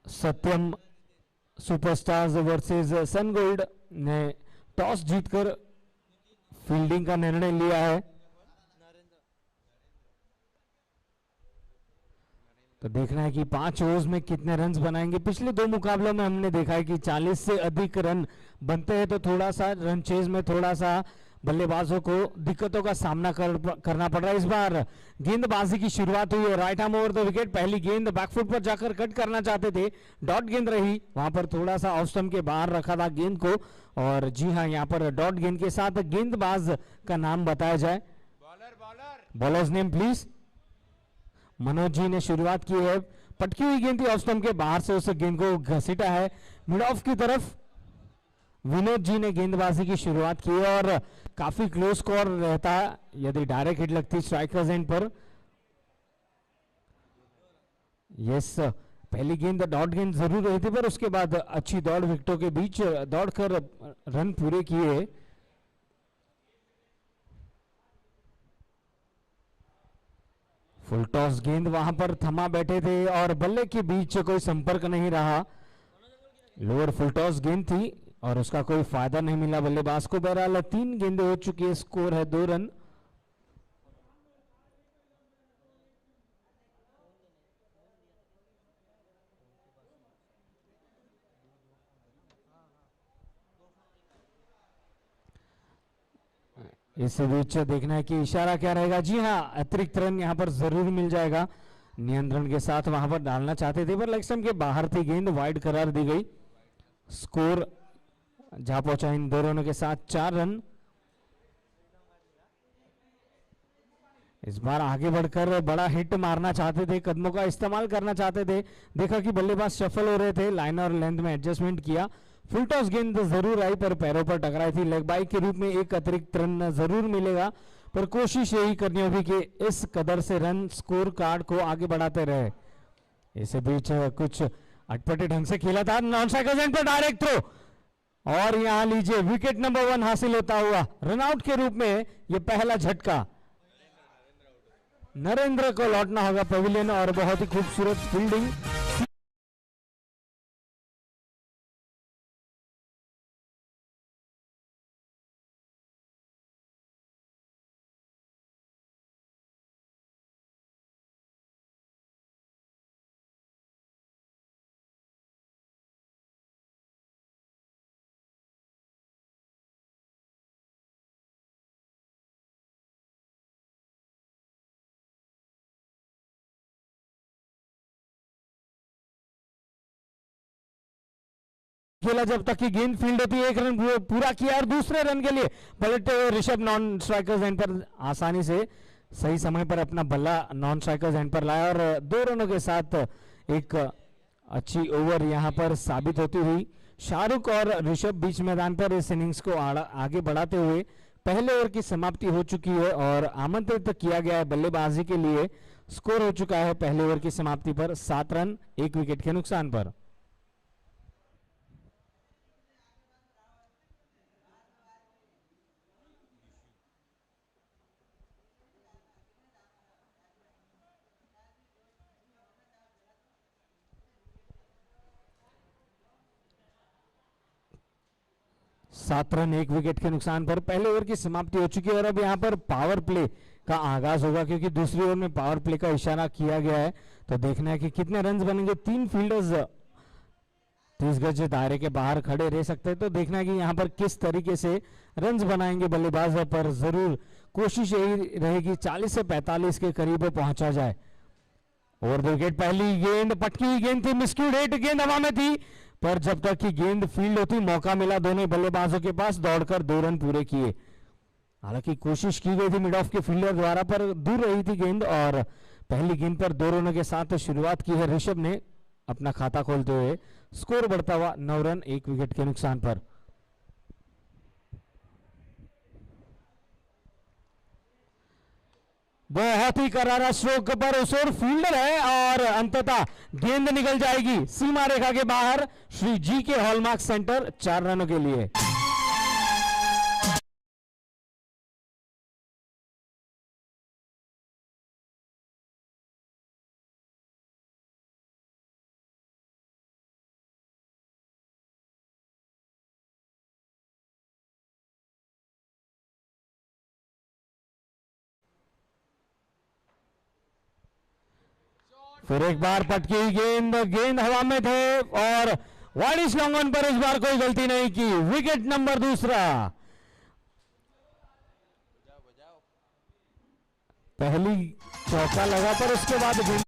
सत्यम superstars versus सनगोल्ड ने toss जीतकर fielding का निर्णय लिया है। तो देखना है कि 5 ओवर्स में कितने रन्स बनाएंगे। पिछले 2 मुकाबलों में हमने देखा है कि 40 से अधिक रन बनते हैं, तो थोड़ा सा रन चेज में थोड़ा सा बल्लेबाजों को दिक्कतों का सामना करना पड़ रहा है। इस बार गेंदबाजी की शुरुआत हुई है, right arm over the wicket. पहली गेंद बैकफुट पर जाकर कट करना चाहते थे, डॉट गेंद रही, वहां पर थोड़ा सा ऑफ स्टंप के बाहर रखा था गेंद को। और जी हाँ, यहाँ पर डॉट गेंद के साथ गेंदबाज का नाम बताया जाए। Bowlers name please. Manoj ji ने शुरुआत की है, पटकी हुई गेंद थी, ऑफ स्टंप के बाहर से उस गेंद को घसीटा है मिड ऑफ की तरफ। विनोद जी ने गेंदबाजी की शुरुआत की और काफी क्लोज स्कोर रहता यदि डायरेक्ट हिट लगती स्ट्राइकर्स एंड पर। यस, पहली गेंद डॉट गेंद जरूर रही थी, पर उसके बाद अच्छी दौड़ विकेटों के बीच दौड़कर रन पूरे किए। फुल टॉस गेंद वहां पर थमा बैठे थे और बल्ले के बीच कोई संपर्क नहीं रहा। लोअर फुल टॉस गेंद थी और उसका कोई फायदा नहीं मिला बल्लेबाज को। बहरहाल 3 गेंदें हो चुकी है, स्कोर है 2 रन। इस बीच देखना है कि इशारा क्या रहेगा। जी हाँ, अतिरिक्त रन यहां पर जरूर मिल जाएगा। नियंत्रण के साथ वहां पर डालना चाहते थे, पर लेग स्टंप के बाहर थी गेंद, वाइड करार दी गई। स्कोर जहां पहुंचा इन 2 रनों के साथ 4 रन। इस बार आगे बढ़कर बड़ा हिट मारना चाहते थे, कदमों का इस्तेमाल करना चाहते थे। देखा कि बल्लेबाज सफल हो रहे थे, लाइन और लेंथ में एडजस्टमेंट किया। फुल टॉस गेंद जरूर आई पर पैरों पर टकराई थी। लेग बाई के रूप में एक अतिरिक्त रन जरूर मिलेगा, पर कोशिश यही करनी होगी कि इस कदर से रन स्कोर कार्ड को आगे बढ़ाते रहे। इस बीच कुछ अटपटे ढंग से खेला था, नॉन स्ट्राइकर एंड पर डायरेक्ट थ्रो, और यहां लीजिए विकेट नंबर 1 हासिल होता हुआ। रनआउट के रूप में यह पहला झटका। नरेंद्र को लौटना होगा पवेलियन, और बहुत ही खूबसूरत फील्डिंग। खेला जब तक की गेंद फील्ड होती है, 1 रन पूरा किया और दूसरे रन के लिए पलटते हुए ऋषभ नॉन स्ट्राइकर्स एंड पर आसानी से सही समय पर अपना बल्ला नॉन स्ट्राइकर्स एंड पर लाया और 2 रनों के साथ एक अच्छी ओवर यहां पर साबित होती हुई। शाहरुख और ऋषभ बीच मैदान पर इस इनिंग्स को आगे बढ़ाते हुए पहले ओवर की समाप्ति हो चुकी है और आमंत्रित किया गया है बल्लेबाजी के लिए। स्कोर हो चुका है पहले ओवर की समाप्ति पर 7 रन 1 विकेट के नुकसान पर। सात रन 1 विकेट के नुकसान पर पहले ओवर की समाप्ति हो चुकी है और अब यहां पर पावर प्ले का आगाज होगा, क्योंकि दूसरी ओवर में पावर प्ले का इशारा किया गया है। तो देखना है कि कितने रन बनेंगे। 3 फील्डर्स 30 गज दायरे के बाहर खड़े रह सकते हैं, तो देखना है कि यहां पर किस तरीके से रन बनाएंगे बल्लेबाज। पर जरूर कोशिश यही रहेगी 40 से 45 के करीब पहुंचा जाए। ओवर द विकेट पहली गेंद पटकी हुई गेंद थी, मिस्क्यूड हिट, गेंद हवा में थी, पर जब तक की गेंद फील्ड होती मौका मिला दोनों बल्लेबाजों के पास, दौड़कर 2 रन पूरे किए। हालांकि कोशिश की गई थी मिड ऑफ के फील्डर द्वारा, पर दूर रही थी गेंद और पहली गेंद पर 2 रनों के साथ शुरुआत की है ऋषभ ने अपना खाता खोलते हुए। स्कोर बढ़ता हुआ 9 रन 1 विकेट के नुकसान पर। बहुत ही करारा स्ट्रोक पर उस ओर फील्डर है और अंततः गेंद निकल जाएगी सीमा रेखा के बाहर। श्री जी के हॉलमार्क सेंटर 4 रनों के लिए। फिर एक बार पटकी हुई गेंद, गेंद हवा में थे और वाइड लॉन्ग ऑन पर इस बार कोई गलती नहीं की। विकेट नंबर दूसरा। पहली चौका लगा पर उसके बाद गेंद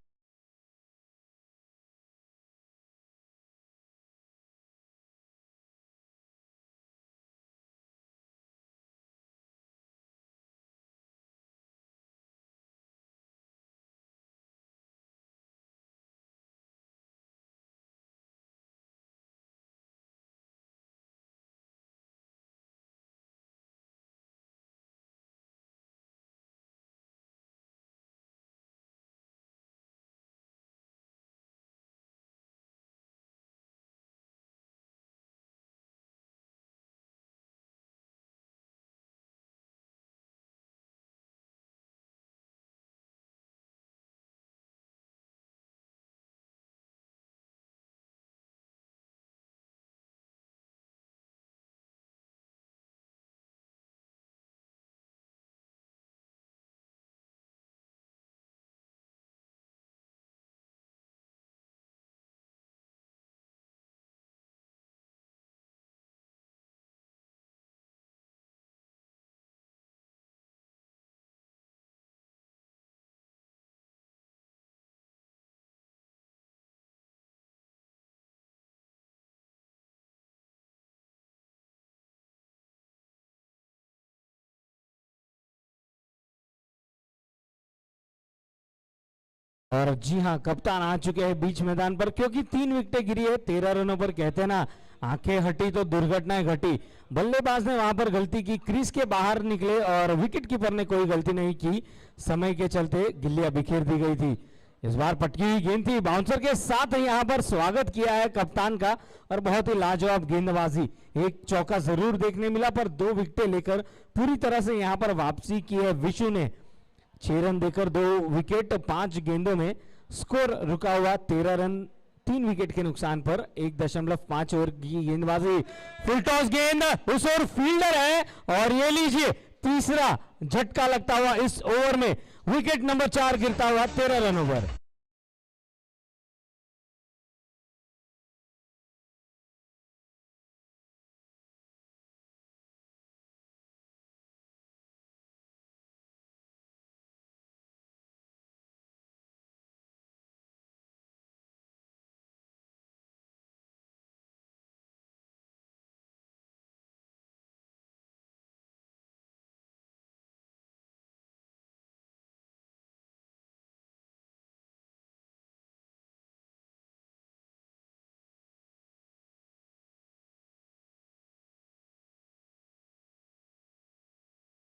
और जी हां, कप्तान आ चुके हैं बीच मैदान पर क्योंकि 3 विकेटें गिरी है 13 रनों पर। कहते हैं ना, आंखें हटी तो दुर्घटनाएं घटी। बल्लेबाज ने वहां पर गलती की, क्रीज के बाहर निकले और विकेट कीपर ने कोई गलती नहीं की। समय के चलते गिल्लियां बिखेर दी गई थी। इस बार पटकी हुई गेंद थी, बाउंसर के साथ यहां पर स्वागत किया है कप्तान का और बहुत ही लाजवाब गेंदबाजी। एक चौका जरूर देखने मिला पर 2 विकेटें लेकर पूरी तरह से यहां पर वापसी की है विशु ने। 6 रन देकर 2 विकेट, 5 गेंदों में स्कोर रुका हुआ 13 रन 3 विकेट के नुकसान पर। 1.5 ओवर की गेंदबाजी, फुल टॉस गेंद, उस ओर फील्डर है और ये लीजिए तीसरा झटका लगता हुआ इस ओवर में। विकेट नंबर 4 गिरता हुआ 13 रनों पर।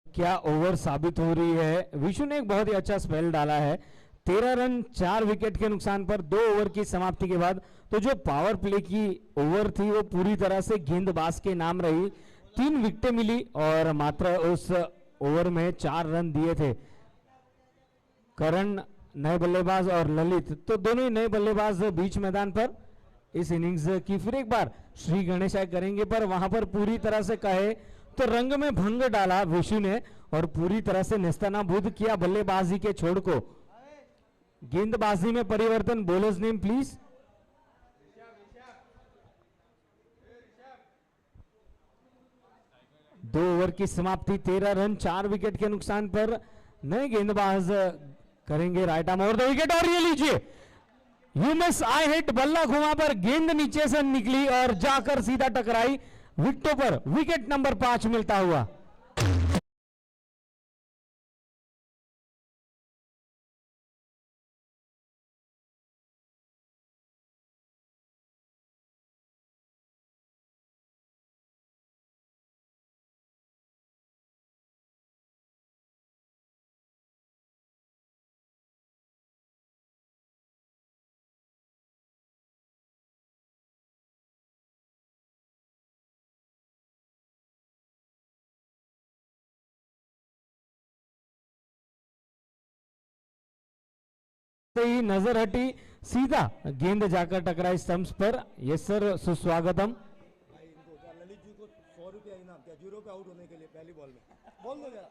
क्या ओवर साबित हो रही है। विशु ने एक बहुत ही अच्छा स्पेल डाला है। 13 रन 4 विकेट के नुकसान पर 2 ओवर की समाप्ति के बाद तो जो पावर प्ले की ओवर थी वो पूरी तरह से गेंदबाज के नाम रही। 3 विकेटें मिली और मात्र उस ओवर में 4 रन दिए थे। करण नए बल्लेबाज और ललित तो दोनों ही नए बल्लेबाज बीच मैदान पर इस इनिंग्स की फिर एक बार श्री गणेशाय करेंगे पर वहां पर पूरी तरह से कहे तो रंग में भंग डाला विशु ने और पूरी तरह से नेस्तनाबूद किया बल्लेबाजी के छोड़ को। गेंदबाजी में परिवर्तन, बॉलर्स नेम प्लीज। दो ओवर की समाप्ति, 13 रन 4 विकेट के नुकसान पर नए गेंदबाज करेंगे right arm over the wicket और ये लीजिए यू मिस आई हिट, बल्ला घुमा पर गेंद नीचे से निकली और जाकर सीधा टकराई विकेटों पर। विकेट नंबर 5 मिलता हुआ। ही नजर हटी, सीधा गेंद जाकर टकराई स्टंप्स पर। यस सर, सुस्वागतम। ललित जी को 100 रुपया इनाम क्या 0 पे आउट होने के लिए पहली बॉल में बोल दो जरा।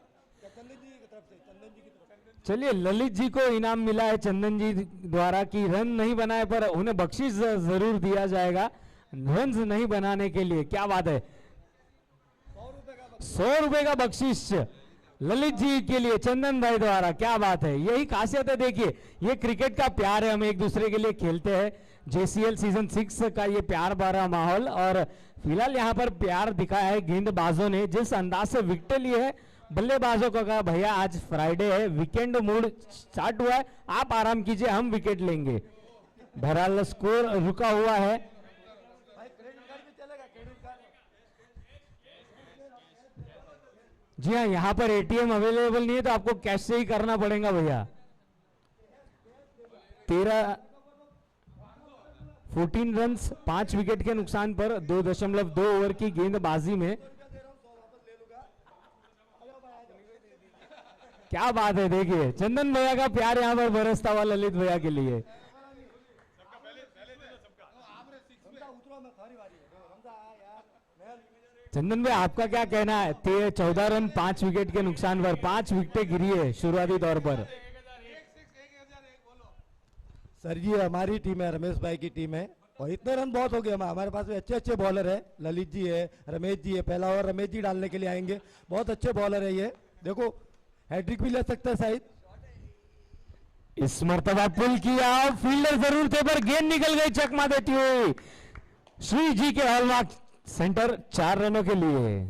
चलिए, ललित जी को इनाम मिला है चंदन जी द्वारा कि रन नहीं बनाए पर उन्हें बख्शिश जरूर दिया जाएगा रन नहीं बनाने के लिए। क्या बात है, 100 रुपए का बख्शिश ललित जी के लिए चंदन भाई द्वारा। क्या बात है, यही खासियत है। देखिए, ये क्रिकेट का प्यार है, हम एक दूसरे के लिए खेलते हैं। जेसीएल सीजन 6 का ये प्यार भरा माहौल, और फिलहाल यहाँ पर प्यार दिखाया है गेंदबाजों ने, जिस अंदाज से विकेट लिए है। बल्लेबाजों को कहा भैया आज फ्राइडे है, वीकेंड मूड स्टार्ट हुआ है, आप आराम कीजिए, हम विकेट लेंगे। बहरहाल स्कोर रुका हुआ है। जी हाँ, यहाँ पर एटीएम अवेलेबल नहीं है तो आपको कैश से ही करना पड़ेगा भैया। 14 रन 5 विकेट के नुकसान पर 2.2 ओवर की गेंदबाजी में। क्या बात है, देखिए चंदन भैया का प्यार यहाँ पर बरसता हुआ ललित भैया के लिए। चंदन भाई, आपका क्या कहना है? 14 रन 5 विकेट के नुकसान पर 5 विकेटें गिरी है शुरुआती तौर पर। सर जी, हमारी टीम है, रमेश भाई की टीम है, और इतने रन बहुत हो गए। हमारे पास भी अच्छे अच्छे बॉलर है, ललित जी है, रमेश जी है। पहला ओवर रमेश जी डालने के लिए आएंगे, बहुत अच्छे बॉलर है ये। देखो हैट्रिक भी ले सकते हैं शायद। इस मर्तबा पुल किया, फील्डर जरूर थे पर गेंद निकल गई चकमा देती हुई श्री जी के हॉलमार्क सेंटर 4 रनों के लिए।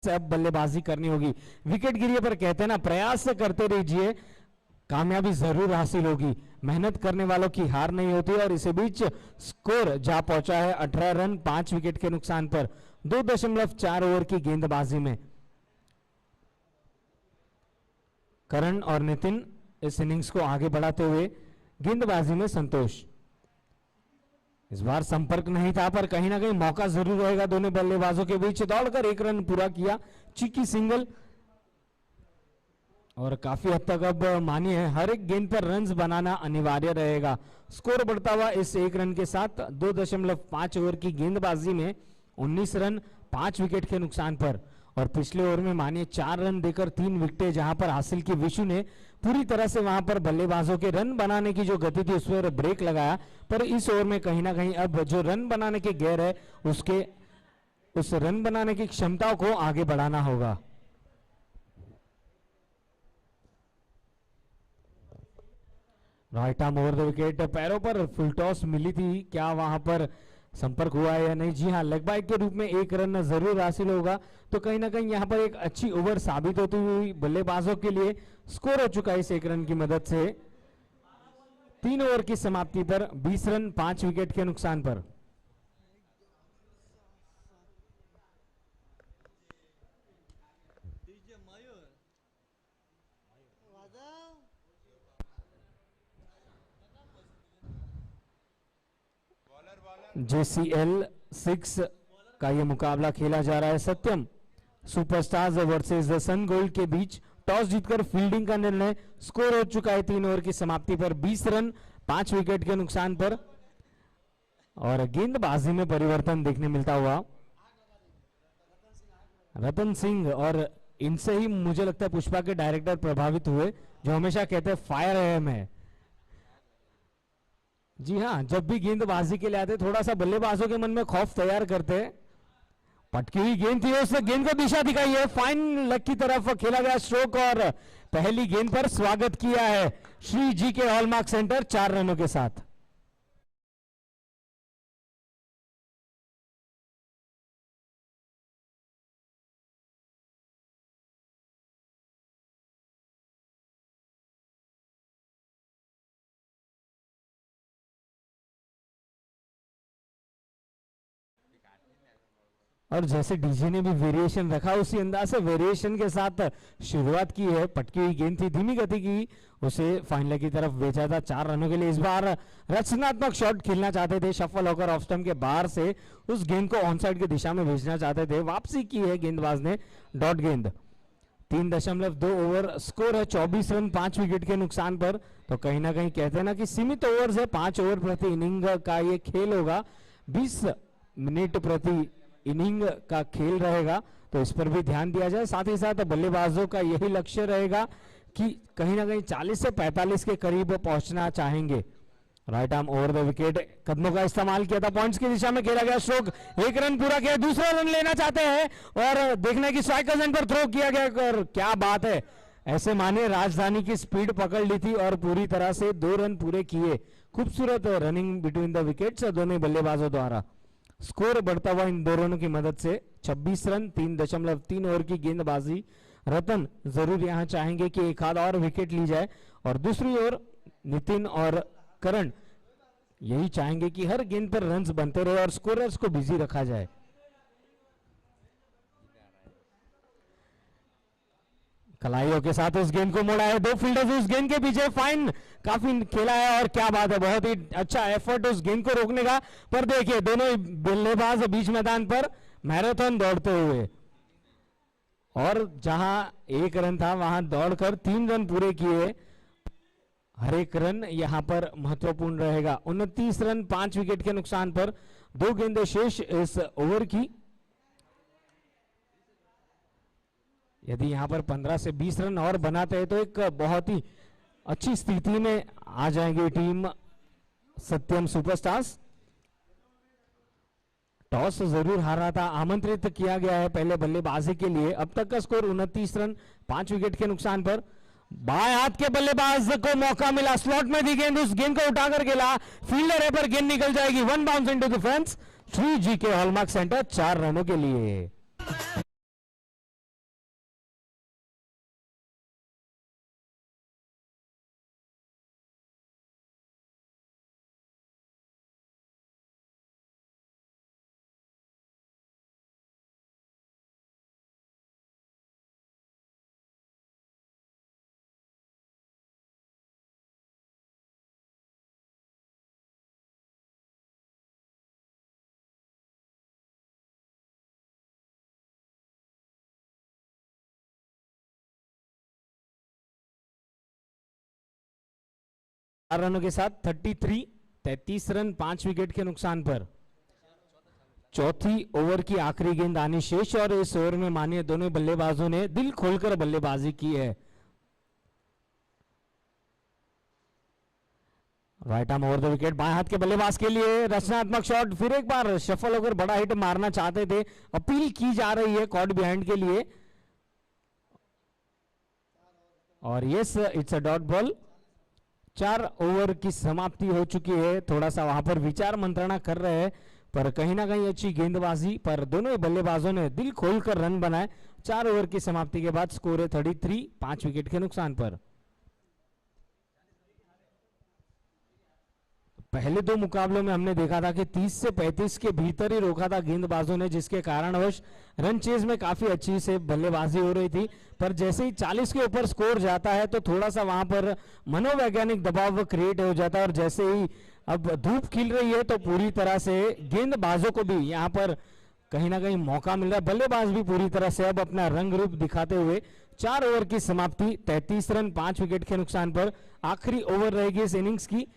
अब बल्लेबाजी करनी होगी। विकेट गिरिए पर कहते हैं ना, प्रयास करते रहिए, कामयाबी जरूर हासिल होगी। मेहनत करने वालों की हार नहीं होती। और इसी बीच स्कोर जा पहुंचा है 18 रन 5 विकेट के नुकसान पर 2.4 ओवर की गेंदबाजी में। करण और नितिन इस इनिंग्स को आगे बढ़ाते हुए, गेंदबाजी में संतोष। इस बार संपर्क नहीं था पर कहीं ना कहीं मौका जरूर रहेगा दोनों बल्लेबाजों के बीच। दौड़कर 1 रन पूरा किया, चीकी सिंगल। और काफी हद तक अब मानिए हर एक गेंद पर रन्स बनाना अनिवार्य रहेगा। स्कोर बढ़ता हुआ इस 1 रन के साथ 2.5 ओवर की गेंदबाजी में 19 रन 5 विकेट के नुकसान पर। और पिछले ओवर में मानिए 4 रन देकर 3 विकेटें जहां पर हासिल की विशु ने, पूरी तरह से वहां पर बल्लेबाजों के रन बनाने की जो गति थी उस पर ब्रेक लगाया। पर इस ओवर में कहीं ना कहीं अब जो रन बनाने के गैर है उसके उस रन बनाने की क्षमताओं को आगे बढ़ाना होगा। Right arm over the wicket, पैरों पर फुल टॉस मिली थी, क्या वहां पर संपर्क हुआ है या नहीं? जी हाँ, लेग बाइक के रूप में 1 रन जरूर हासिल होगा। तो कहीं ना कहीं यहां पर एक अच्छी ओवर साबित होती हुई बल्लेबाजों के लिए। स्कोर हो चुका है इस 1 रन की मदद से 3 ओवर की समाप्ति पर 20 रन 5 विकेट के नुकसान पर। JCL 6 का यह मुकाबला खेला जा रहा है। सत्यम सुपरस्टार्स वर्सेस सन गोल्ड के बीच टॉस जीतकर फील्डिंग का निर्णय। स्कोर हो चुका है 3 ओवर की समाप्ति पर 20 रन 5 विकेट के नुकसान पर। और गेंदबाजी में परिवर्तन देखने मिलता हुआ रतन सिंह, और इनसे ही मुझे लगता है पुष्पा के डायरेक्टर प्रभावित हुए, जो हमेशा कहते हैं फायर एम है। जी हाँ, जब भी गेंदबाजी के लिए आते थोड़ा सा बल्लेबाजों के मन में खौफ तैयार करते हैं। पटकी हुई गेंद थी, उसने गेंद को दिशा दिखाई है, फाइन लेग की तरफ खेला गया स्ट्रोक, और पहली गेंद पर स्वागत किया है श्री जी के हॉलमार्क सेंटर 4 रनों के साथ। और जैसे डीजे ने भी वेरिएशन रखा उसी अंदाज से वेरिएशन के साथ शुरुआत की है। पटकी हुई गेंद थी, धीमी गति की, उसे फाइनल की तरफ भेजा था 4 रनों के लिए। इस बार रचनात्मक शॉट खेलना चाहते थे, शफल होकर ऑफ स्टंप के बाहर से उस गेंद को ऑन साइड की दिशा में भेजना चाहते थे। वापसी की है गेंदबाज ने, डॉट गेंद। 3.2 ओवर स्कोर है, 24 रन 5 विकेट के नुकसान पर। तो कहीं ना कहीं कहते हैं ना कि सीमित ओवर है, 5 ओवर प्रति इनिंग का ये खेल होगा, 20 मिनट प्रति इनिंग का खेल रहेगा, तो इस पर भी ध्यान दिया जाए। साथ ही साथ बल्लेबाजों का यही लक्ष्य रहेगा कि कहीं ना कहीं 40 से 45 के करीब पहुंचना चाहेंगे। Right arm over the wicket, कदमों का इस्तेमाल किया था, पॉइंट्स की दिशा में खेला गया स्ट्रोक, 1 रन पूरा किया, दूसरा रन लेना चाहते हैं और देखने की स्ट्राइक जोन पर थ्रो किया गया। और क्या बात है, ऐसे माने राजधानी की स्पीड पकड़ ली थी और पूरी तरह से 2 रन पूरे किए। खूबसूरत रनिंग बिटवीन द विकेट्स दोनों बल्लेबाजों द्वारा। स्कोर बढ़ता हुआ इन दोनों की मदद से 26 रन 3.3 ओवर की गेंदबाजी। रतन जरूर यहां चाहेंगे कि एक आध और विकेट ली जाए और दूसरी ओर नितिन और करण यही चाहेंगे कि हर गेंद पर रन्स बनते रहे और स्कोरर्स को बिजी रखा जाए। कलाइयों के साथ उस गेंद को मोड़ा है, 2 फील्डर्स उस गेंद के पीछे, फाइन काफी खेला है और क्या बात है, बहुत ही अच्छा एफर्ट उस गेंद को रोकने का। पर देखिए दोनों बल्लेबाज बीच मैदान पर मैराथन दौड़ते हुए, और जहां 1 रन था वहां दौड़कर 3 रन पूरे किए। हर एक रन यहां पर महत्वपूर्ण रहेगा। 29 रन 5 विकेट के नुकसान पर, 2 गेंदें शेष इस ओवर की। यदि यहां पर 15 से 20 रन और बनाते हैं तो एक बहुत ही अच्छी स्थिति में आ जाएगी टीम सत्यम सुपरस्टार्स। टॉस जरूर हारा था, आमंत्रित किया गया है पहले बल्लेबाजी के लिए। अब तक का स्कोर 29 रन 5 विकेट के नुकसान पर। बाएं हाथ के बल्लेबाज को मौका मिला, स्लॉट में दी गेंद, उस गेंद को उठाकर खेला, फील्डर है पर गेंद निकल जाएगी। 1 bounce into the fence, Shri ji के हॉलमार्क सेंटर 4 रनों के लिए। रनों के साथ 33 रन 5 विकेट के नुकसान पर। चौथी ओवर की आखिरी गेंद आनी शेष और इस ओवर में मानिए दोनों बल्लेबाजों ने दिल खोलकर बल्लेबाजी की है। Right arm over the wicket, बाएं हाथ के बल्लेबाज के लिए रचनात्मक शॉट, फिर एक बार शफल होकर बड़ा हिट मारना चाहते थे, अपील की जा रही है कॉट बिहाइंड के लिए और yes it's a dot ball. 4 over की समाप्ति हो चुकी है, थोड़ा सा वहां पर विचार मंत्रणा कर रहे हैं पर कहीं ना कहीं अच्छी गेंदबाजी पर दोनों बल्लेबाजों ने दिल खोलकर रन बनाए। 4 ओवर की समाप्ति के बाद स्कोर है 33 5 विकेट के नुकसान पर। पहले 2 मुकाबलों में हमने देखा था कि 30 से 35 के भीतर ही रोका था गेंदबाजों ने, जिसके कारणवश रन चेज में काफी अच्छी से बल्लेबाजी हो रही थी। पर जैसे ही 40 के ऊपर स्कोर जाता है तो थोड़ा सा वहां पर मनोवैज्ञानिक दबाव क्रिएट हो जाता है और जैसे ही अब धूप खिल रही है तो पूरी तरह से गेंदबाजों को भी यहाँ पर कहीं ना कहीं मौका मिल रहा है, बल्लेबाज भी पूरी तरह से अब अपना रंग रूप दिखाते हुए। 4 ओवर की समाप्ति 33 रन 5 विकेट के नुकसान पर। आखिरी ओवर रहेगी इस इनिंग्स की।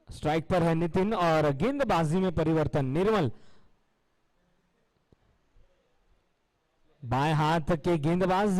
स्ट्राइक पर है नितिन और गेंदबाजी में परिवर्तन, निर्मल बाएं हाथ के गेंदबाज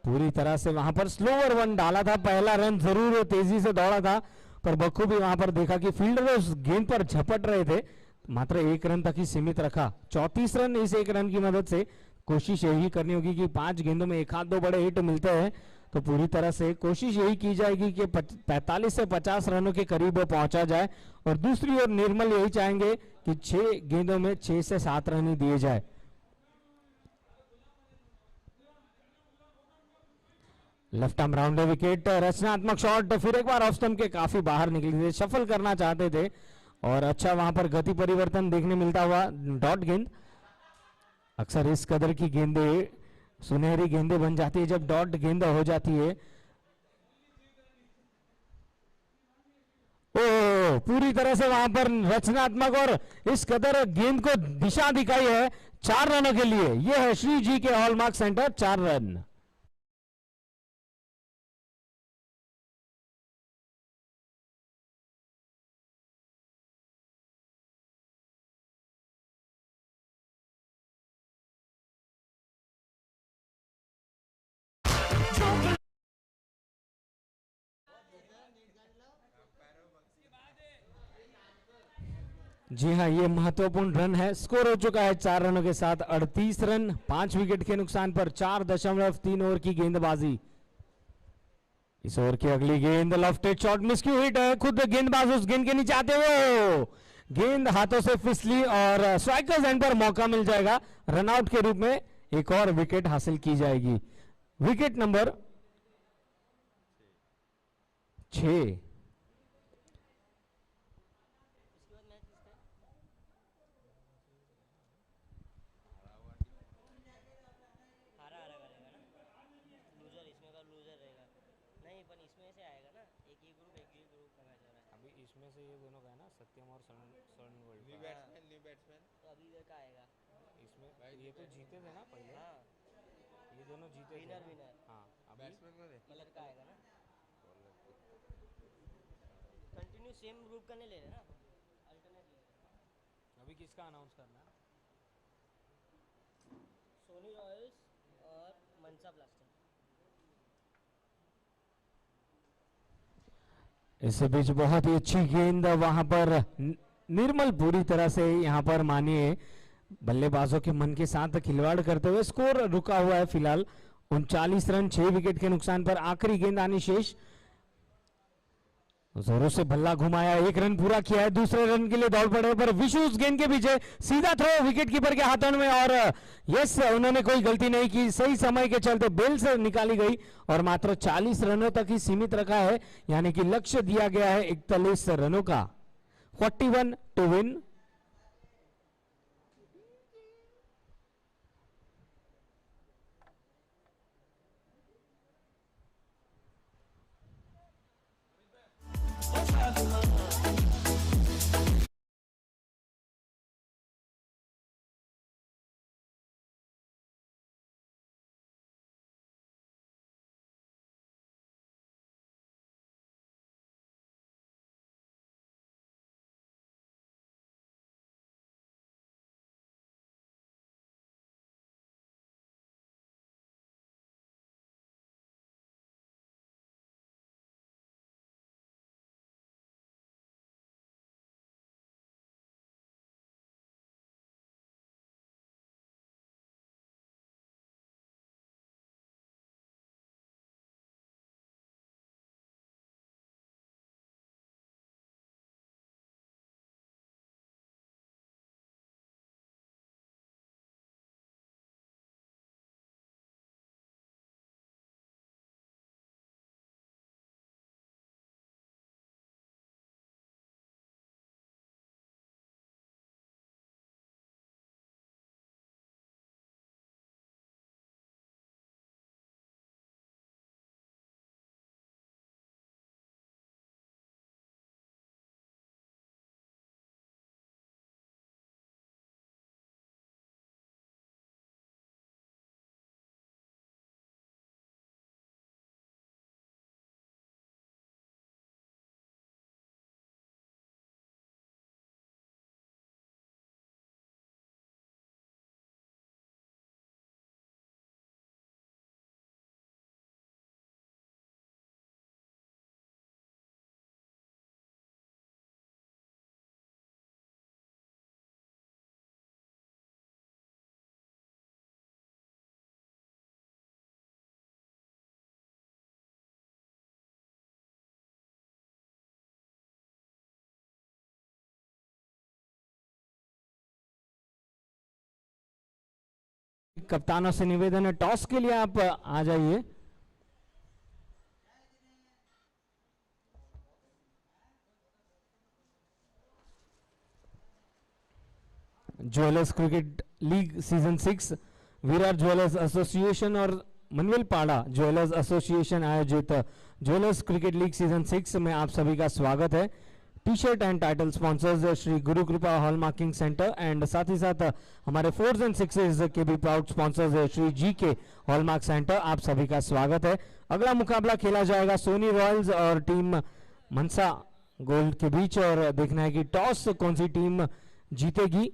पूरी तरह से वहां पर स्लोवर 1 डाला था। पहला रन जरूर तेजी से दौड़ा था पर बखूबी वहां पर देखा कि फील्डर उस गेंद पर झपट रहे थे, मात्र 1 रन तक ही सीमित रखा। 34 रन इस 1 रन की मदद से। कोशिश यही करनी होगी कि 5 गेंदों में 1 आध 2 बड़े हिट मिलते हैं तो पूरी तरह से कोशिश यही की जाएगी कि 45 से 50 रनों के करीब पहुंचा जाए और दूसरी ओर निर्मल यही चाहेंगे कि 6 गेंदों में 6 से 7 रन ही दिए जाए। लेफ्ट आर्म राउंड विकेट, रचनात्मक शॉट, फिर एक बार ऑफ स्टंप के काफी बाहर निकले थे, शफल करना चाहते थे और अच्छा वहां पर गति परिवर्तन देखने मिलता हुआ। डॉट गेंद, अक्सर इस कदर की गेंदे सुनहरी गेंदे बन जाती है जब डॉट गेंद हो जाती है। ओ पूरी तरह से वहां पर रचनात्मक और इस कदर गेंद को दिशा दिखाई है 4 रनों के लिए। यह है श्री जी के हॉलमार्क सेंटर, 4 रन। जी हाँ, ये महत्वपूर्ण रन है। स्कोर हो चुका है 4 रनों के साथ 38 रन, 5 विकेट के नुकसान पर 4.3 ओवर की गेंदबाजी। इस ओवर की अगली गेंद lofted shot, miss Q hit है। खुद गेंदबाज उस गेंद के नीचे आते हुए गेंद हाथों से फिसली और स्ट्राइकर्स एंड पर मौका मिल जाएगा। रनआउट के रूप में एक और विकेट हासिल की जाएगी। Wicket number 6। इसमें से ये दोनों का है ना, सत्यम और स्वर्ण गोल्ड न्यू बैट्समैन तो अभी का आएगा इसमें ये तो जीते थे ना पहले। हाँ ये दोनों जीते थे विनर ना? विनर हाँ अभी बैट्समैन कौन है? मतलब का आएगा ना, कंटिन्यू सेम ग्रुप का नहीं ले रहे ना, अल्टरनेट ले रहे। अभी किसका अनाउंस करना है? सोनी रॉयल्स और मनसा ब्लास्टर। इस बीच बहुत ही अच्छी गेंद वहां पर निर्मल पूरी तरह से यहां पर मानिए बल्लेबाजों के मन के साथ खिलवाड़ करते हुए स्कोर रुका हुआ है फिलहाल 39 रन, 6 विकेट के नुकसान पर। आखिरी गेंद आनी शेष, जोरों से भल्ला घुमाया, 1 रन पूरा किया है। दूसरे रन के लिए दौड़ पड़े पर विशु उस गेंद के पीछे, सीधा थ्रो विकेट कीपर के हाथों में और यस उन्होंने कोई गलती नहीं की, सही समय के चलते बेल से निकाली गई और मात्र 40 रनों तक ही सीमित रखा है, यानी कि लक्ष्य दिया गया है 41 रनों का। 41 टू विन। कप्तानों से निवेदन है, टॉस के लिए आप आ जाइए। Jewellers cricket league season 6 Virar jewellers association और मनवेलपाड़ा ज्वेलर्स एसोसिएशन आयोजित ज्वेलर्स क्रिकेट लीग सीजन 6 में आप सभी का स्वागत है। T shirt and title sponsors Shri गुरु कृपा हॉल मार्किंग सेंटर एंड साथ ही साथ हमारे 4s एंड 6s के भी प्राउड स्पॉन्सर्स श्री जी के हॉल मार्क सेंटर, आप सभी का स्वागत है। अगला मुकाबला खेला जाएगा सोनी रॉयल्स और टीम मनसा गोल्ड के बीच और देखना है कि टॉस कौन सी टीम जीतेगी।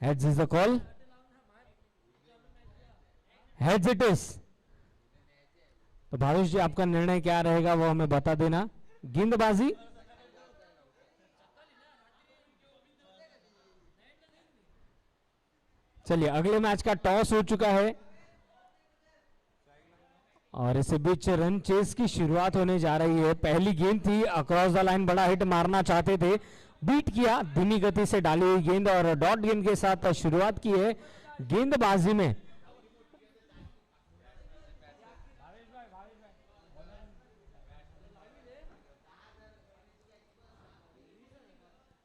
Heads is the call, heads it is. तो भावेश जी आपका निर्णय क्या रहेगा वो हमें बता देना। गेंदबाजी चलिए, अगले मैच का टॉस हो चुका है और इसी बीच रन चेस की शुरुआत होने जा रही है। पहली गेंद थी अक्रॉस द लाइन, बड़ा हिट मारना चाहते थे, बीट किया, धीमी गति से डाली हुई गेंद और डॉट गेंद के साथ शुरुआत की है गेंदबाजी में।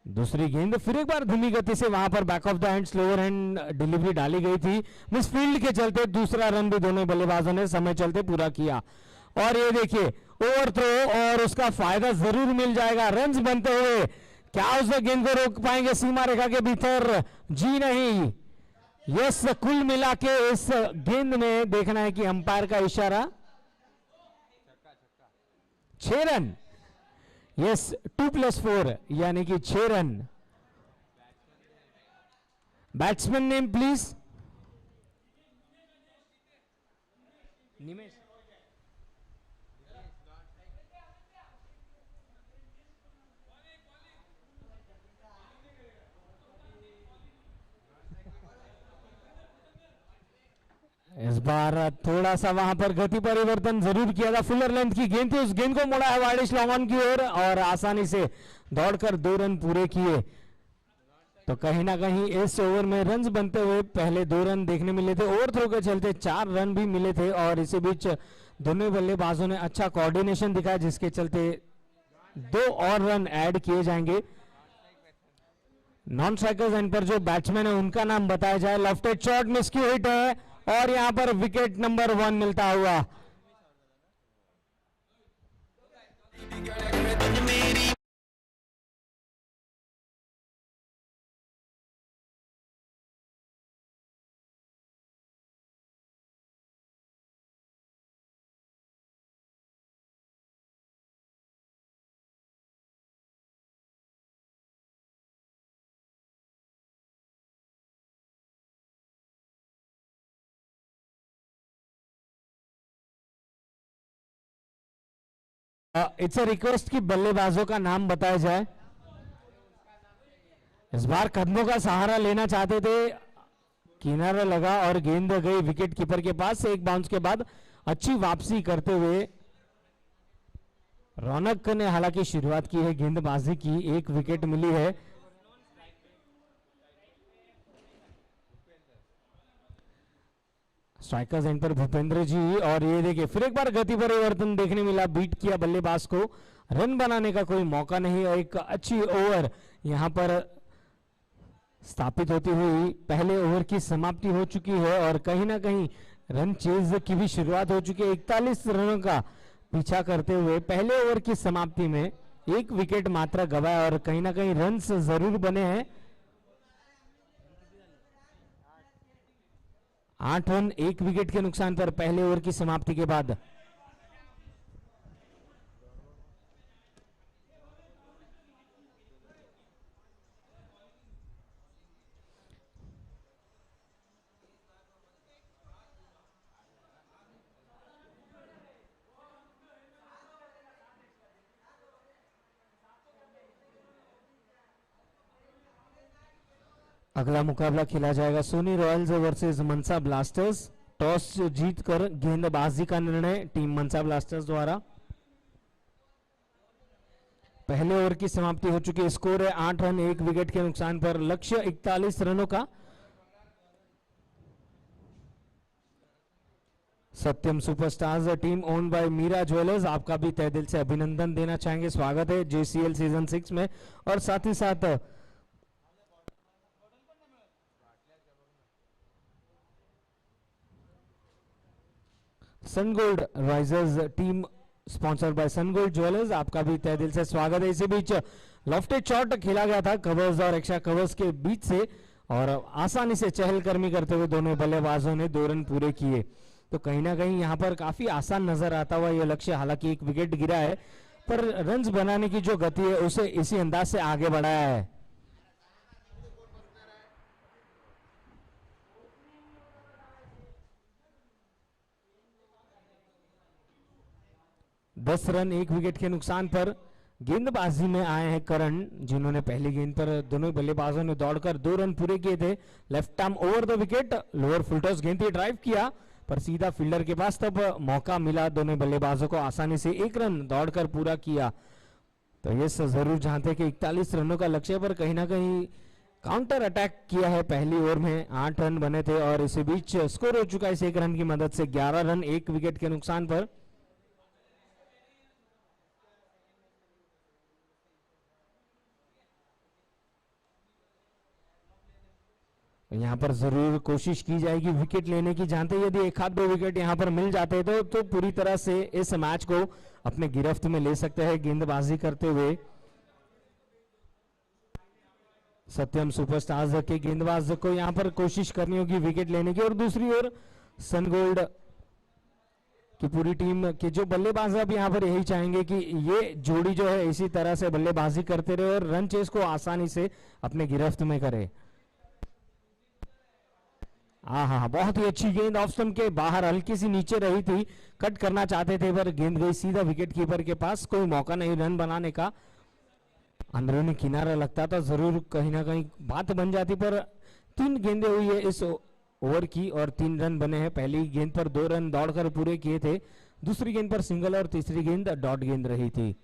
दूसरी गेंद फिर एक बार धीमी गति से वहां पर back of the hand slower hand delivery डाली गई थी, मिस फील्ड के चलते दूसरा रन भी दोनों बल्लेबाजों ने समय चलते पूरा किया। और ये देखिए ओवर थ्रो और उसका फायदा जरूर मिल जाएगा रन्स बनते हुए। क्या उस गेंद को रोक पाएंगे सीमा रेखा के भीतर? जी नहीं। यस, कुल मिला के इस गेंद में देखना है कि अंपायर का इशारा 6 रन। यस, 2+4 यानी कि 6 run. Batsman name please. Nimesh. इस बार थोड़ा सा वहां पर गति परिवर्तन जरूर किया था। फुलर लेंथ की गेंद थी, उस गेंद को मोड़ा है वाइडिश लॉन्ग ऑन की ओर और आसानी से दौड़कर 2 रन पूरे किए। तो कहीं ना कहीं इस ओवर में रन्स बनते हुए पहले 2 रन देखने मिले थे, ओवर थ्रो के चलते 4 रन भी मिले थे और इसी बीच दोनों बल्लेबाजों ने अच्छा कोऑर्डिनेशन दिखाया जिसके चलते 2 और रन ऐड किए जाएंगे। नॉन स्ट्राइकर्स एंड पर जो बैट्समैन है उनका नाम बताया जाए। लेफ्ट शॉट मिस की हिट है और यहां पर विकेट नंबर 1 मिलता हुआ। इट्स अ रिक्वेस्ट कि बल्लेबाजों का नाम बताया जाए। इस बार कदमों का सहारा लेना चाहते थे, किनारा लगा और गेंद गई विकेट कीपर के पास। एक बाउंस के बाद अच्छी वापसी करते हुए रौनक ने हालांकि शुरुआत की है गेंदबाजी की, 1 विकेट मिली है। स्ट्राइकर्स एंड पर भूपेंद्र जी और ये देखिए फिर एक बार गति परिवर्तन देखने मिला, बीट किया बल्लेबाज को, रन बनाने का कोई मौका नहीं। एक अच्छी ओवर यहां पर स्थापित होती हुई पहले ओवर की समाप्ति हो चुकी है और कहीं ना कहीं रन चेज की भी शुरुआत हो चुकी है। 41 रनों का पीछा करते हुए पहले ओवर की समाप्ति में 1 विकेट मात्र गवाया और कहीं ना कहीं रन्स जरूर बने हैं। 8 रन 1 विकेट के नुकसान पर पहले ओवर की समाप्ति के बाद। अगला मुकाबला खेला जाएगा सोनी रॉयल्स वर्सेस मनसा ब्लास्टर्स। टॉस जीतकर गेंदबाजी का निर्णय टीम मनसा ब्लास्टर्स द्वारा। पहले ओवर की समाप्ति हो चुकी है, स्कोर है 8 रन 1 विकेट के नुकसान पर, लक्ष्य 41 रनों का। Satyam superstars team owned by Meera jewellers, आपका भी तहे दिल से अभिनंदन देना चाहेंगे, स्वागत है जेसीएल सीजन 6 में। और साथ ही साथ सन gold Risers team sponsored by Sun gold jewellers, आपका भी तहे दिल से स्वागत है। इसी बीच लॉफ्टेड शॉट खेला गया था कवर्स और एक्स्ट्रा कवर्स के बीच से, और आसानी से चहलकदमी करते हुए दोनों बल्लेबाजों ने 2 रन पूरे किए। तो कहीं ना कहीं यहाँ पर काफी आसान नजर आता हुआ यह लक्ष्य, हालांकि एक विकेट गिरा है पर रन्स बनाने की जो गति है उसे इसी अंदाज से आगे बढ़ाया है। दस रन 1 विकेट के नुकसान पर गेंदबाजी में आए हैं करण, जिन्होंने पहली गेंद पर दोनों बल्लेबाजों ने दौड़कर 2 रन पूरे किए थे। Left arm over the wicket, lower full toss गेंद पे ड्राइव किया पर सीधा फील्डर के पास तब मौका मिला दोनों बल्लेबाजों को आसानी से 1 रन दौड़कर पूरा किया। तो ये जरूर जानते कि 41 रनों का लक्ष्य पर कहीं ना कहीं काउंटर अटैक किया है। पहली ओवर में 8 रन बने थे और इसी बीच स्कोर हो चुका है इस 1 रन की मदद से 11 रन 1 विकेट के नुकसान पर। यहाँ पर जरूर कोशिश की जाएगी विकेट लेने की, जानते यदि 1-2 विकेट यहाँ पर मिल जाते तो पूरी तरह से इस मैच को अपने गिरफ्त में ले सकते हैं गेंदबाजी करते हुए। सत्यम सुपरस्टार्स के गेंदबाज को यहाँ पर कोशिश करनी होगी विकेट लेने की, और दूसरी ओर सन गोल्ड की पूरी टीम के जो बल्लेबाज अब यहाँ पर यही चाहेंगे कि ये जोड़ी जो है इसी तरह से बल्लेबाजी करते रहे और रन चेस को आसानी से अपने गिरफ्त में करे। हाँ, बहुत ही अच्छी गेंद ऑफ स्टंप के बाहर, हल्की सी नीचे रही थी, कट करना चाहते थे पर गेंद गई सीधा विकेट कीपर के पास, कोई मौका नहीं रन बनाने का। अंदरूनी किनारा लगता तो जरूर कहीं ना कहीं बात बन जाती, पर 3 गेंदें हुई है इस ओवर की और 3 रन बने हैं। पहली गेंद पर 2 रन दौड़कर पूरे किए थे, दूसरी गेंद पर सिंगल और तीसरी गेंद डॉट गेंद रही थी।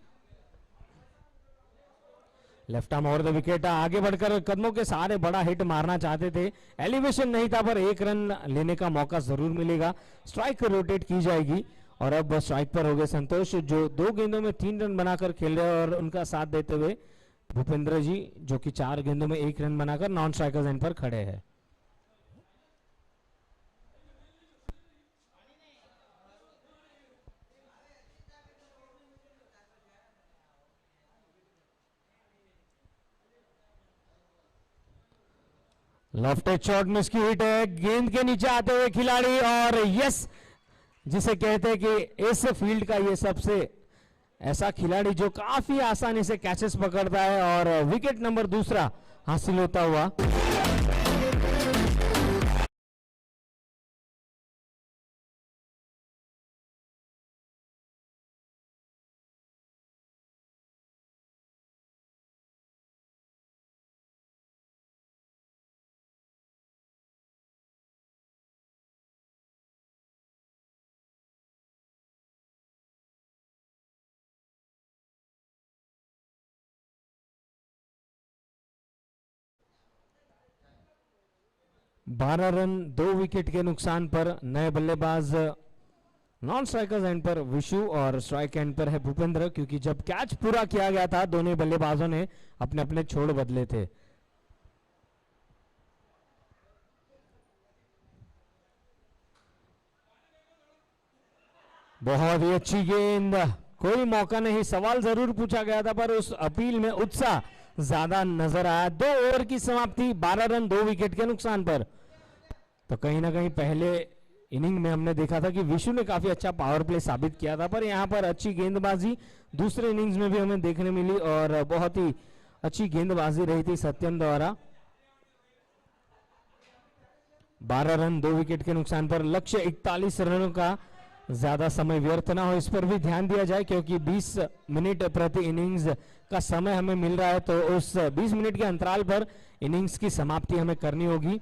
Left arm over the wicket, आगे बढ़कर कदमों के सहारे बड़ा हिट मारना चाहते थे, एलिवेशन नहीं था पर 1 रन लेने का मौका जरूर मिलेगा। स्ट्राइक रोटेट की जाएगी और अब स्ट्राइक पर हो गए संतोष, जो 2 गेंदों में 3 रन बनाकर खेल रहे हैं, और उनका साथ देते हुए भूपेंद्र जी जो कि 4 गेंदों में 1 रन बनाकर नॉन स्ट्राइकर्स एंड पर खड़े हैं। लॉफ्टेड शॉट मिस की हिट है, गेंद के नीचे आते हुए खिलाड़ी, और यस, जिसे कहते हैं कि इस फील्ड का ये सबसे ऐसा खिलाड़ी जो काफी आसानी से कैचेस पकड़ता है, और विकेट नंबर 2 हासिल होता हुआ। बारह रन 2 विकेट के नुकसान पर नए बल्लेबाज नॉन स्ट्राइकर्स एंड पर विशु और स्ट्राइक एंड पर है भूपेंद्र, क्योंकि जब कैच पूरा किया गया था दोनों बल्लेबाजों ने अपने अपने छोड़ बदले थे। बहुत ही अच्छी गेंद, कोई मौका नहीं, सवाल जरूर पूछा गया था पर उस अपील में उत्साह ज्यादा नजर आया। 2 ओवर की समाप्ति, 12 रन 2 विकेट के नुकसान पर। तो कहीं ना कहीं पहले इनिंग में हमने देखा था कि विशु ने काफी अच्छा पावर प्ले साबित किया था, पर यहां पर अच्छी गेंदबाजी दूसरे इनिंग्स में भी हमें देखने मिली और बहुत ही अच्छी गेंदबाजी रही थी सत्यम द्वारा। 12 रन 2 विकेट के नुकसान पर लक्ष्य 41 रनों का, ज्यादा समय व्यर्थ ना हो इस पर भी ध्यान दिया जाए, क्योंकि 20 मिनट प्रति इनिंग्स का समय हमें मिल रहा है, तो उस 20 मिनट के अंतराल पर इनिंग्स की समाप्ति हमें करनी होगी।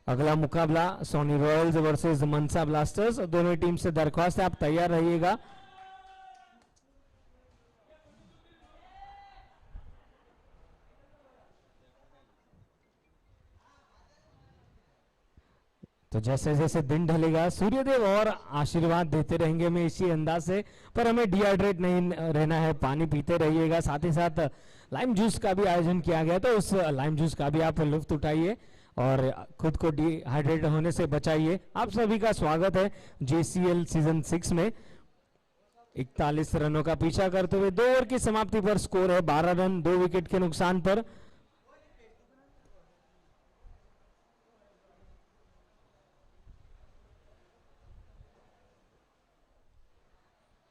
अगला मुकाबला सोनी रॉयल्स वर्सेस मनसा ब्लास्टर्स, दोनों टीम से दरख्वास्त है आप तैयार रहिएगा। तो जैसे जैसे दिन ढलेगा सूर्यदेव और आशीर्वाद देते रहेंगे हमें इसी अंदाज से, पर हमें डिहाइड्रेट नहीं रहना है, पानी पीते रहिएगा। साथ ही साथ लाइम जूस का भी आयोजन किया गया, तो उस लाइम जूस का भी आप लुत्फ उठाइए और खुद को डिहाइड्रेट होने से बचाइए। आप सभी का स्वागत है JCL सीजन 6 में। 41 रनों का पीछा करते हुए 2 ओवर की समाप्ति पर स्कोर है 12 रन 2 विकेट के नुकसान पर।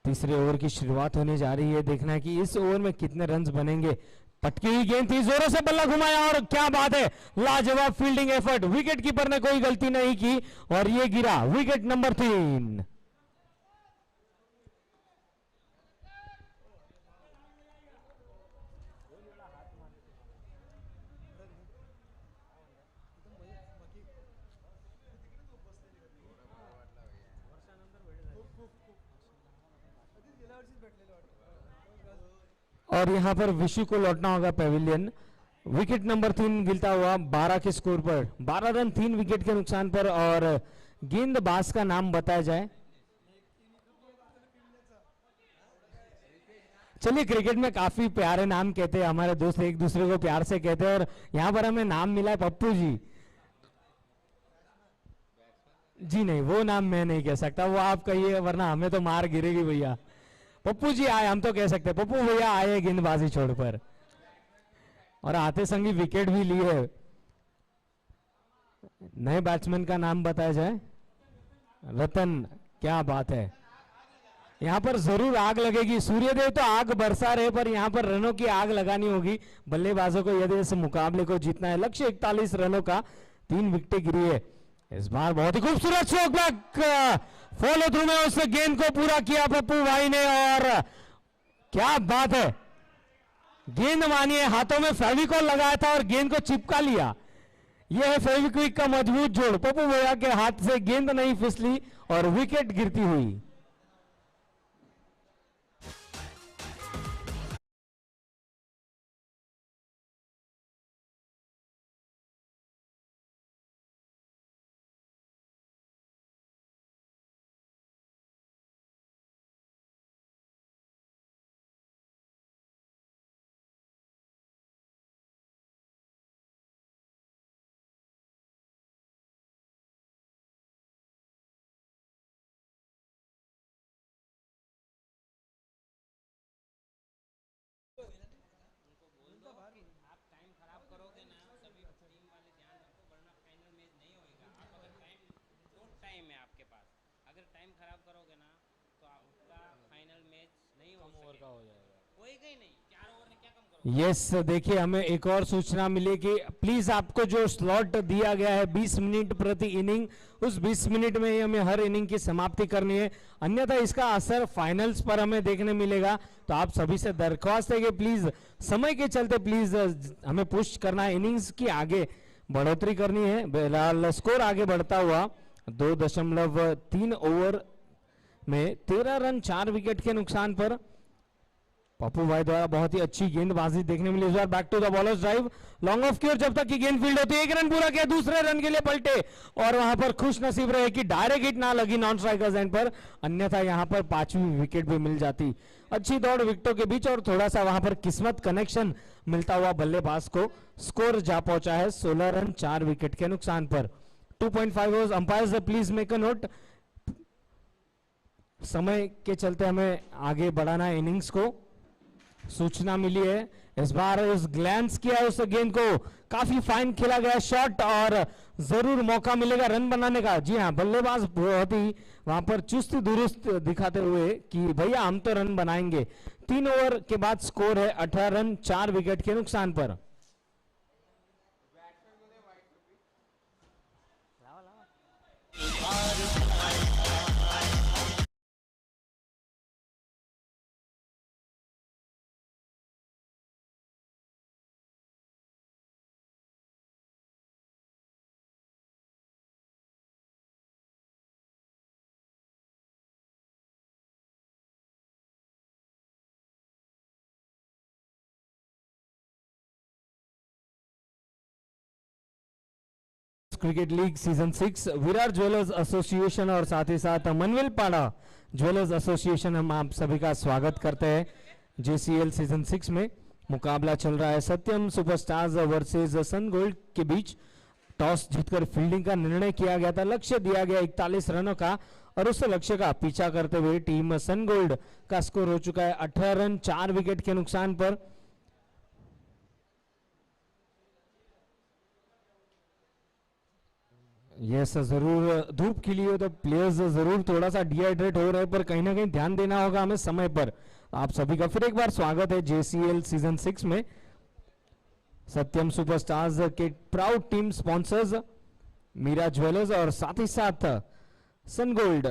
तीसरे ओवर की शुरुआत होने जा रही है। देखना है कि इस ओवर में कितने रन्स बनेंगे। पटकी हुई गेंद थी, जोरों से बल्ला घुमाया और क्या बात है, लाजवाब फील्डिंग एफर्ट। विकेट कीपर ने कोई गलती नहीं की और ये गिरा विकेट नंबर 3। और यहां पर विशु को लौटना होगा पेविलियन। विकेट नंबर 3 गिरता हुआ 12 के स्कोर पर, 12 रन 3 विकेट के नुकसान पर। और गेंदबाज का नाम बताया जाए। चलिए, क्रिकेट में काफी प्यारे नाम कहते हैं, हमारे दोस्त एक दूसरे को प्यार से कहते हैं और यहां पर हमें नाम मिला है पप्पू जी। जी नहीं, वो नाम मैं नहीं कह सकता, वो आप कहिए वरना हमें तो मार गिरेगी भैया। पप्पू जी आए, हम तो कह सकते हैं पप्पू भैया आए गेंदबाजी छोड़ पर। और आते संगी विकेट भी ली है। नए बैट्समैन का नाम बताया जाए। रतन, क्या बात है। यहां पर जरूर आग लगेगी। सूर्यदेव तो आग बरसा रहे, पर यहां पर रनों की आग लगानी होगी बल्लेबाजों को यदि इस मुकाबले को जीतना है। लक्ष्य 41 रनों का, 3 विकेटें गिरी है इस बार। बहुत ही खूबसूरत स्ट्रोक, फॉलो थ्रू में उस गेंद को पूरा किया पप्पू भाई ने। और क्या बात है, गेंद मानिए हाथों में फेविकॉल लगाया था और गेंद को चिपका लिया। यह है फेविक्विक का मजबूत जोड़। पप्पू भैया के हाथ से गेंद नहीं फिसली और विकेट गिरती हुई। यस, देखिए हमें एक और सूचना मिली कि प्लीज आपको जो स्लॉट दिया गया है 20 मिनट प्रति इनिंग, उस 20 मिनट में ही हमें हर इनिंग की समाप्ति करनी है, अन्यथा इसका असर फाइनल्स पर हमें देखने मिलेगा। तो आप सभी से दरख्वास्त है कि प्लीज समय के चलते प्लीज हमें पुश करना है, इनिंग्स की आगे बढ़ोतरी करनी है। बहरहाल स्कोर आगे बढ़ता हुआ 2.3 ओवर में 13 रन 4 विकेट के नुकसान पर। पप्पू भाई द्वारा बहुत ही अच्छी गेंदबाजी देखने मिली इस बार। Back to the bowlers drive, long off की ओर जब तक की गेंद फील्ड होती है, 1 रन पूरा किया, दूसरे रन के लिए पलटे और वहां पर खुश नसीब रहे कि डायरेक्ट हिट ना लगी नॉन स्ट्राइकर्स एंड पर, अन्यथा यहां पर 5वीं विकेट भी मिल जाती। अच्छी दौड़ विकेटों के बीच और थोड़ा सा वहां पर किस्मत कनेक्शन मिलता हुआ बल्लेबाज को स्कोर जा पहुंचा है 16 रन 4 विकेट के नुकसान पर। 2.5 overs. Umpires please make a note, समय के चलते हमें आगे बढ़ाना है इनिंग्स को। सूचना मिली है इस बार उस ग्लैंस किया उस गेंद को, काफी फाइन खेला गया शॉट और जरूर मौका मिलेगा रन बनाने का। जी हाँ, बल्लेबाज बहुत ही वहां पर चुस्त दुरुस्त दिखाते हुए कि भैया हम तो रन बनाएंगे। 3 ओवर के बाद स्कोर है 18 रन 4 विकेट के नुकसान पर। Cricket league season 6 Virat jewellers association और साथ ही साथ मनविल पाड़ा ज्वेलर्स एसोसिएशन, हम आप सभी का स्वागत करते हैं JCL सीजन 6 में। मुकाबला चल रहा है सत्यम सुपरस्टार्स वर्सेस सन गोल्ड के बीच। टॉस जीतकर फील्डिंग का निर्णय किया गया था। लक्ष्य दिया गया 41 रनों का और उस लक्ष्य का पीछा करते हुए टीम सन गोल्ड का स्कोर हो चुका है 18 रन 4 विकेट के नुकसान पर। यस जरूर धूप खिली हो तो प्लेयर्स जरूर थोड़ा सा डिहाइड्रेट हो रहे हैं, पर कहीं ना कहीं ध्यान देना होगा हमें समय पर। आप सभी का फिर एक बार स्वागत है JCL सीजन 6 में। सत्यम सुपरस्टार्स के proud team sponsors Meera jewellers और साथ ही साथ सन गोल्ड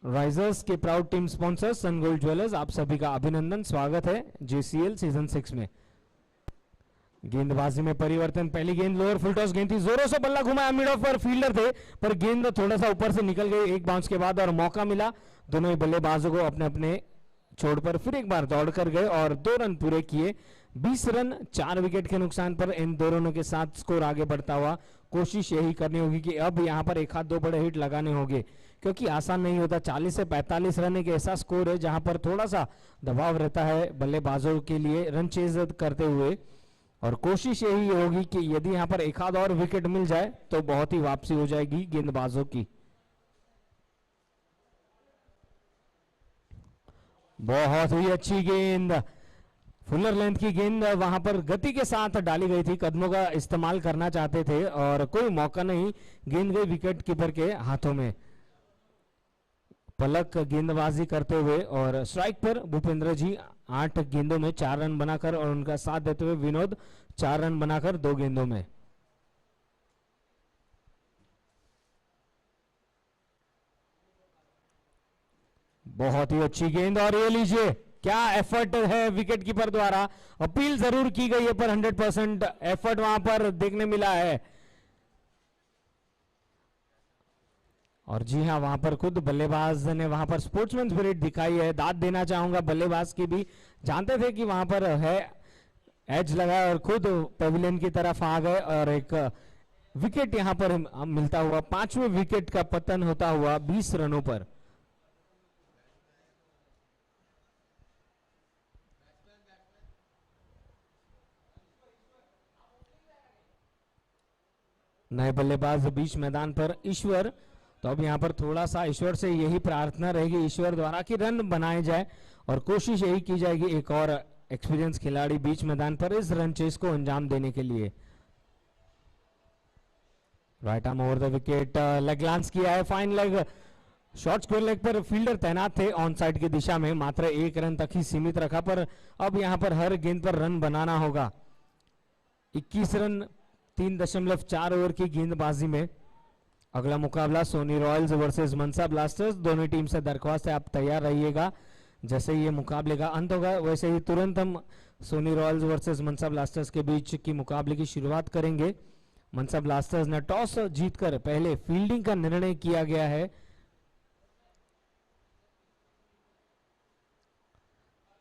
राइजर्स के proud team sponsors sun gold jewellers, आप सभी का अभिनंदन, स्वागत है JCL सीजन 6 में। गेंदबाजी में परिवर्तन, पहली गेंद लोअर फुल टॉस गेंद थी, जोरों से बल्ला घुमाया, मिड ऑफ पर फील्डर थे पर गेंद थोड़ा सा ऊपर से निकल गई एक बाउंस के बाद और मौका मिला दोनों ही बल्लेबाजों को अपने अपने छोड़ पर फिर एक बार दौड़ कर गए और 2 रन पूरे किए। 20 रन 4 विकेट के नुकसान पर इन दोनों के साथ स्कोर आगे बढ़ता हुआ। कोशिश यही करनी होगी कि अब यहां पर एक हाथ 2 बड़े हिट लगाने होंगे क्योंकि आसान नहीं होता। 40 से 45 रन एक ऐसा स्कोर है जहां पर थोड़ा सा दबाव रहता है बल्लेबाजों के लिए रन चेज करते हुए, और कोशिश यही होगी कि यदि यहां पर एक आध और विकेट मिल जाए तो बहुत ही वापसी हो जाएगी गेंदबाजों की। बहुत ही अच्छी गेंद, फुलर लेंथ की गेंद वहां पर गति के साथ डाली गई थी, कदमों का इस्तेमाल करना चाहते थे और कोई मौका नहीं, गेंद गई विकेट कीपर के हाथों में। पलक गेंदबाजी करते हुए और स्ट्राइक पर भूपेंद्र जी 8 गेंदों में 4 रन बनाकर और उनका साथ देते हुए विनोद 4 रन बनाकर 2 गेंदों में। बहुत ही अच्छी गेंद और ये लीजिए क्या एफर्ट है विकेट कीपर द्वारा, अपील जरूर की गई है पर 100% एफर्ट वहां पर देखने मिला है। और जी हाँ, वहां पर खुद बल्लेबाज ने वहां पर स्पोर्ट्समैन स्पिरिट दिखाई है। दाद देना चाहूंगा बल्लेबाज की भी, जानते थे कि वहां पर है एज लगा और खुद पेविलियन की तरफ आ गए और एक विकेट यहां पर मिलता हुआ, 5वें विकेट का पतन होता हुआ 20 रनों पर। नए बल्लेबाज बीच मैदान पर ईश्वर, तो अब यहां पर थोड़ा सा ईश्वर से यही प्रार्थना रहेगी ईश्वर द्वारा कि रन बनाए जाए और कोशिश यही की जाएगी एक और एक्सपीरियंस खिलाड़ी बीच मैदान पर इस रन चेस को अंजाम देने के लिए। Right arm over the wicket, leg lance किया है, fine leg, short square leg पर फील्डर तैनात थे ऑन साइड की दिशा में, मात्र 1 रन तक ही सीमित रखा पर अब यहां पर हर गेंद पर रन बनाना होगा। 21 रन 3.4 ओवर की गेंदबाजी में अगला मुकाबला सोनी रॉयल्स वर्सेस मनसा ब्लास्टर्स। दोनों टीम से दरख्वास्त है आप तैयार रहिएगा, जैसे ये मुकाबले का अंत होगा वैसे ही तुरंत हम सोनी रॉयल्स वर्सेस मनसा ब्लास्टर्स के बीच की मुकाबले की शुरुआत करेंगे। मनसा ब्लास्टर्स ने टॉस जीतकर पहले फील्डिंग का निर्णय किया गया है।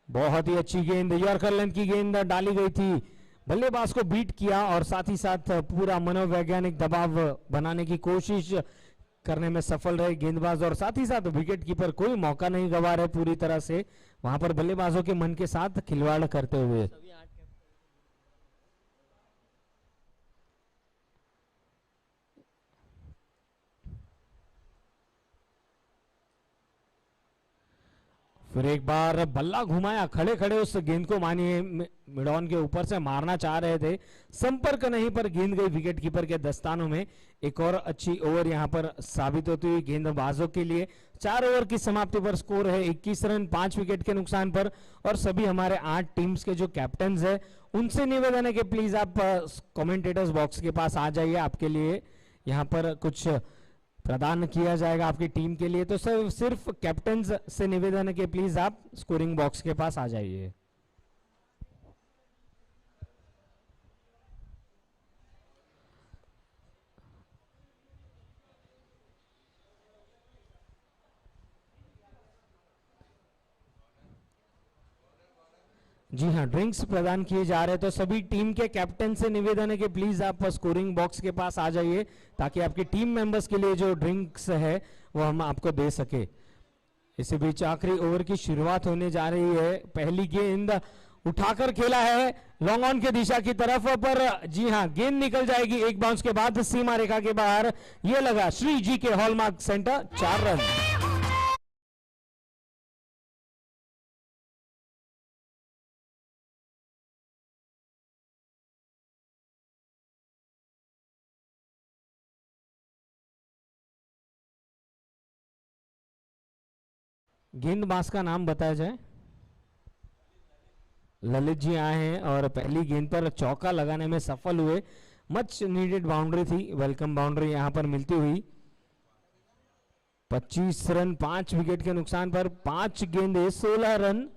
बहुत ही अच्छी गेंद, यॉर्कर लेंथ की गेंद डाली गई थी, बल्लेबाज को बीट किया और साथ ही साथ पूरा मनोवैज्ञानिक दबाव बनाने की कोशिश करने में सफल रहे गेंदबाज और साथ ही साथ विकेट कीपर कोई मौका नहीं गंवा रहे पूरी तरह से वहां पर बल्लेबाजों के मन के साथ खिलवाड़ करते हुए। फिर एक बार बल्ला घुमाया, खड़े खड़े उस गेंद को मानिए मिडॉन के ऊपर से मारना चाह रहे थे, संपर्क नहीं पर गेंद गई विकेट कीपर के दस्तानों में। एक और अच्छी ओवर यहां पर साबित होती हुई गेंदबाजों के लिए। 4 ओवर की समाप्ति पर स्कोर है 21 रन 5 विकेट के नुकसान पर और सभी हमारे 8 टीम्स के जो कैप्टन है उनसे निवेदन है कि प्लीज आप कमेंटेटर्स बॉक्स के पास आ जाइए, आपके लिए यहां पर कुछ प्रदान किया जाएगा आपकी टीम के लिए। तो सिर्फ कैप्टन से निवेदन है कि प्लीज आप स्कोरिंग बॉक्स के पास आ जाइए। जी हाँ, ड्रिंक्स प्रदान किए जा रहे हैं, तो सभी टीम के कैप्टन से निवेदन है कि प्लीज आप स्कोरिंग बॉक्स के पास आ जाइए ताकि आपकी टीम मेंबर्स के लिए जो ड्रिंक्स है वो हम आपको दे सके। इसी बीच आखिरी ओवर की शुरुआत होने जा रही है। पहली गेंद उठाकर खेला है लॉन्ग ऑन के दिशा की तरफ, पर जी हां गेंद निकल जाएगी एक बाउंस के बाद सीमा रेखा के बाहर। यह लगा श्री जी के हॉलमार्क सेंटर, 4 रन। गेंदबाज का नाम बताया जाए। ललित जी आए हैं और पहली गेंद पर चौका लगाने में सफल हुए। मच नीडेड बाउंड्री थी, वेलकम बाउंड्री यहां पर मिलती हुई। 25 रन 5 विकेट के नुकसान पर 5 गेंदे 16 रन।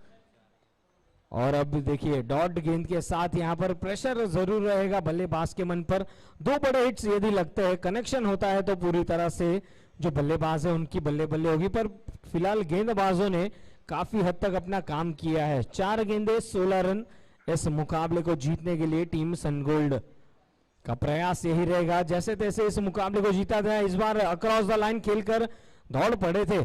और अब देखिए डॉट गेंद के साथ यहां पर प्रेशर जरूर रहेगा बल्लेबाज के मन पर। 2 बड़े हिट्स यदि लगते हैं, कनेक्शन होता है तो पूरी तरह से जो बल्लेबाज है उनकी बल्ले बल्ले होगी, पर फिलहाल गेंदबाजों ने काफी हद तक अपना काम किया है। 4 गेंदे 16 रन। इस मुकाबले को जीतने के लिए टीम सनगोल्ड का प्रयास यही रहेगा, जैसे तैसे इस मुकाबले को जीता था। इस बार अक्रॉस द लाइन खेलकर दौड़ पड़े थे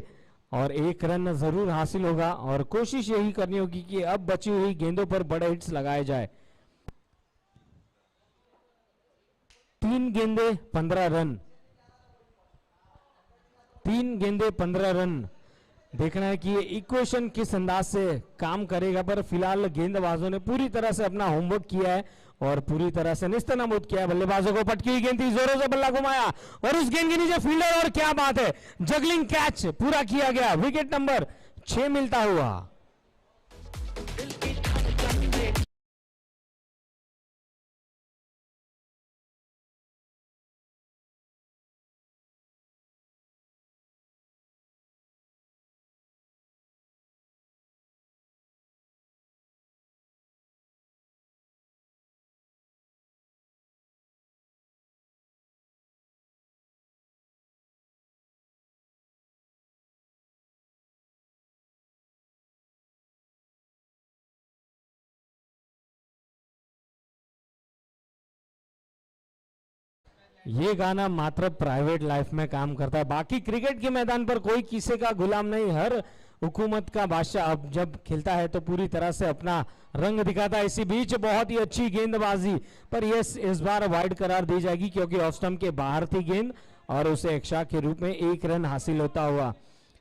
और 1 रन जरूर हासिल होगा और कोशिश यही करनी होगी कि अब बची हुई गेंदों पर बड़े हिट्स लगाए जाए। 3 गेंदे 15 रन, 3 गेंदे 15 रन। देखना है कि ये इक्वेशन किस अंदाज से काम करेगा, पर फिलहाल गेंदबाजों ने पूरी तरह से अपना होमवर्क किया है और पूरी तरह से निस्तनाबूद किया है बल्लेबाजों को। पटकी हुई गेंद थी, जोरों से बल्ला घुमाया और उस गेंद के नीचे फील्डर, और क्या बात है, जगलिंग कैच पूरा किया गया। विकेट नंबर 6 मिलता हुआ। ये गाना मात्र प्राइवेट लाइफ में काम करता है, बाकी क्रिकेट के मैदान पर कोई किसी का गुलाम नहीं। हर हुकूमत का बादशाह अब जब खेलता है तो पूरी तरह से अपना रंग दिखाता है। इसी बीच बहुत ही अच्छी गेंदबाजी, पर यह इस बार वाइड करार दी जाएगी क्योंकि ऑफ स्टंप के बाहर थी गेंद और उसे एक शॉट के रूप में 1 रन हासिल होता हुआ।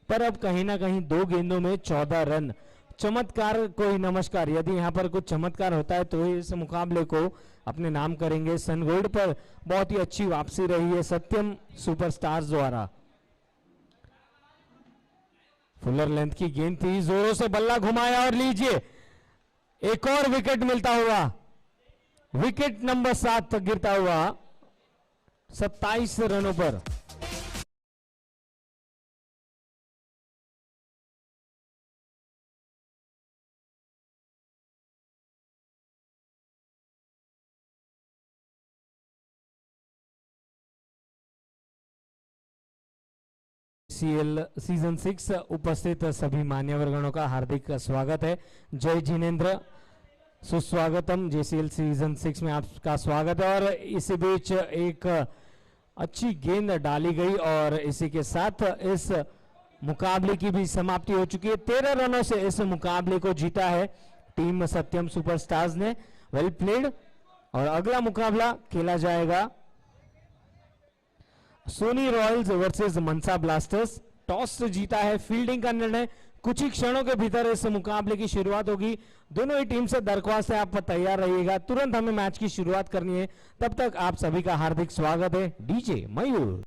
पर अब कहीं ना कहीं 2 गेंदों में 14 रन। चमत्कार कोई नमस्कार, यदि यहाँ पर कुछ चमत्कार होता है तो इस मुकाबले को अपने नाम करेंगे। सनगोल्ड पर बहुत ही अच्छी वापसी रही है सत्यम सुपरस्टार्स द्वारा। फुलर लेंथ की गेंद थी, जोरों से बल्ला घुमाया और लीजिए एक और विकेट मिलता हुआ। विकेट नंबर 7 तक गिरता हुआ 27 रनों पर। सीजन 6 उपस्थित सभी मान्यवरगणों का हार्दिक स्वागत है। जय जिनेन्द्र, सुस्वागतम। जेसीएल सीजन 6 में आपका स्वागत है। और इसी बीच एक अच्छी गेंद डाली गई और इसी के साथ इस मुकाबले की भी समाप्ति हो चुकी है। 13 रनों से इस मुकाबले को जीता है टीम सत्यम सुपरस्टार्स ने। Well played. और अगला मुकाबला खेला जाएगा सोनी रॉयल्स वर्सेस मनसा ब्लास्टर्स। टॉस जीता है, फील्डिंग का निर्णय कुछ ही क्षणों के भीतर इस मुकाबले की शुरुआत होगी। दोनों ही टीम से दरख्वास्त है आप तैयार रहिएगा, तुरंत हमें मैच की शुरुआत करनी है। तब तक आप सभी का हार्दिक स्वागत है। डीजे मयूर।